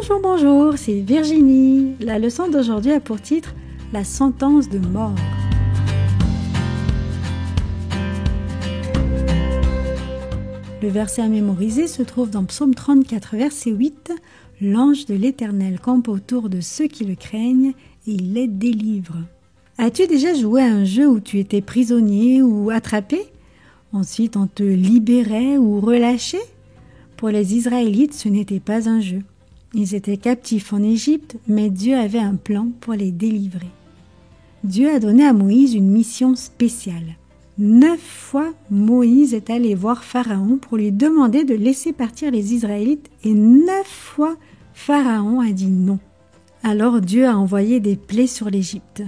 Bonjour, c'est Virginie. La leçon d'aujourd'hui a pour titre « La sentence de mort ». Le verset à mémoriser se trouve dans Psaume 34, verset 8. « L'ange de l'Éternel campe autour de ceux qui le craignent et il les délivre. » As-tu déjà joué à un jeu où tu étais prisonnier ou attrapé? Ensuite, on te libérait ou relâchait? Pour les Israélites, ce n'était pas un jeu. Ils étaient captifs en Égypte, mais Dieu avait un plan pour les délivrer. Dieu a donné à Moïse une mission spéciale. 9 fois, Moïse est allé voir Pharaon pour lui demander de laisser partir les Israélites et 9 fois, Pharaon a dit non. Alors Dieu a envoyé des plaies sur l'Égypte.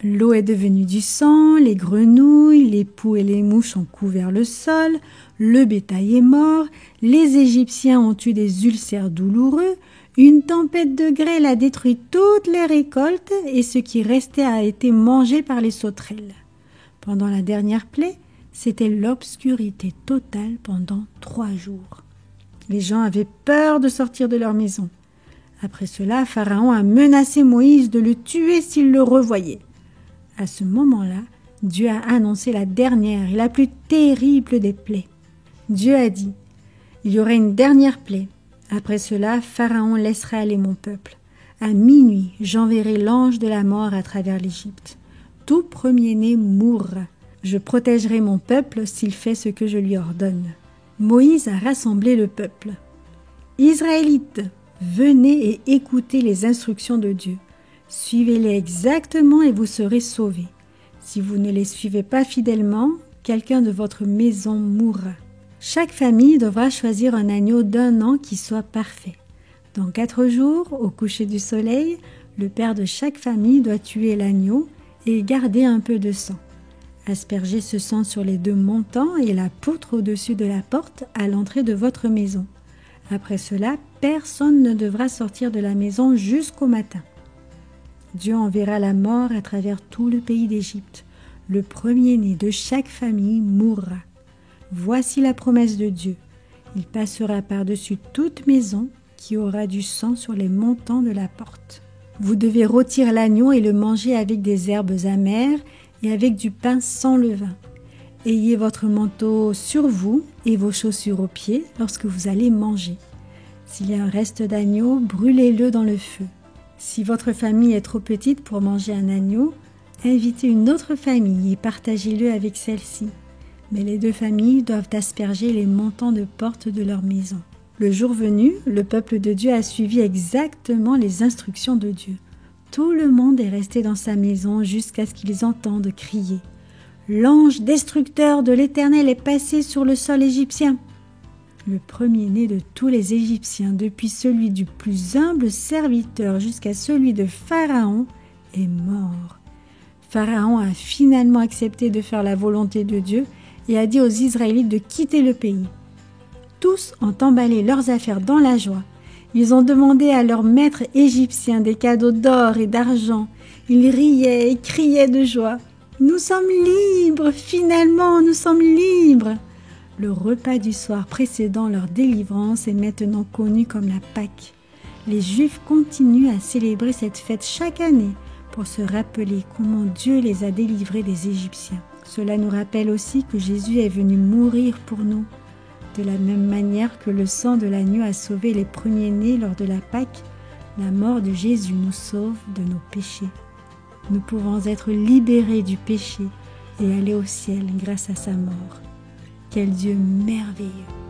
L'eau est devenue du sang, les grenouilles, les poux et les mouches ont couvert le sol, le bétail est mort, les Égyptiens ont eu des ulcères douloureux, une tempête de grêle a détruit toutes les récoltes et ce qui restait a été mangé par les sauterelles. Pendant la dernière plaie, c'était l'obscurité totale pendant 3 jours. Les gens avaient peur de sortir de leur maison. Après cela, Pharaon a menacé Moïse de le tuer s'il le revoyait. À ce moment-là, Dieu a annoncé la dernière et la plus terrible des plaies. Dieu a dit « Il y aurait une dernière plaie. Après cela, Pharaon laissera aller mon peuple. À minuit, j'enverrai l'ange de la mort à travers l'Égypte. Tout premier-né mourra. Je protégerai mon peuple s'il fait ce que je lui ordonne. » Moïse a rassemblé le peuple. « Israélites, venez et écoutez les instructions de Dieu. Suivez-les exactement et vous serez sauvés. Si vous ne les suivez pas fidèlement, quelqu'un de votre maison mourra. Chaque famille devra choisir un agneau d'1 an qui soit parfait. Dans 4 jours, au coucher du soleil, le père de chaque famille doit tuer l'agneau et garder un peu de sang. Aspergez ce sang sur les 2 montants et la poutre au-dessus de la porte à l'entrée de votre maison. Après cela, personne ne devra sortir de la maison jusqu'au matin. Dieu enverra la mort à travers tout le pays d'Égypte. Le premier-né de chaque famille mourra. Voici la promesse de Dieu. Il passera par-dessus toute maison qui aura du sang sur les montants de la porte. Vous devez rôtir l'agneau et le manger avec des herbes amères et avec du pain sans levain. Ayez votre manteau sur vous et vos chaussures aux pieds lorsque vous allez manger. S'il y a un reste d'agneau, brûlez-le dans le feu. Si votre famille est trop petite pour manger un agneau, invitez une autre famille et partagez-le avec celle-ci. Mais les 2 familles doivent asperger les montants de porte de leur maison. Le jour venu, le peuple de Dieu a suivi exactement les instructions de Dieu. Tout le monde est resté dans sa maison jusqu'à ce qu'ils entendent crier « L'ange destructeur de l'Éternel est passé sur le sol égyptien !» Le premier-né de tous les Égyptiens, depuis celui du plus humble serviteur jusqu'à celui de Pharaon, est mort. Pharaon a finalement accepté de faire la volonté de Dieu et a dit aux Israélites de quitter le pays. Tous ont emballé leurs affaires dans la joie. Ils ont demandé à leur maître égyptien des cadeaux d'or et d'argent. Ils riaient et criaient de joie. « Nous sommes libres, finalement, nous sommes libres !» Le repas du soir précédant leur délivrance est maintenant connu comme la Pâque. Les Juifs continuent à célébrer cette fête chaque année pour se rappeler comment Dieu les a délivrés des Égyptiens. Cela nous rappelle aussi que Jésus est venu mourir pour nous. De la même manière que le sang de l'agneau a sauvé les premiers-nés lors de la Pâque, la mort de Jésus nous sauve de nos péchés. Nous pouvons être libérés du péché et aller au ciel grâce à sa mort. Quel Dieu merveilleux!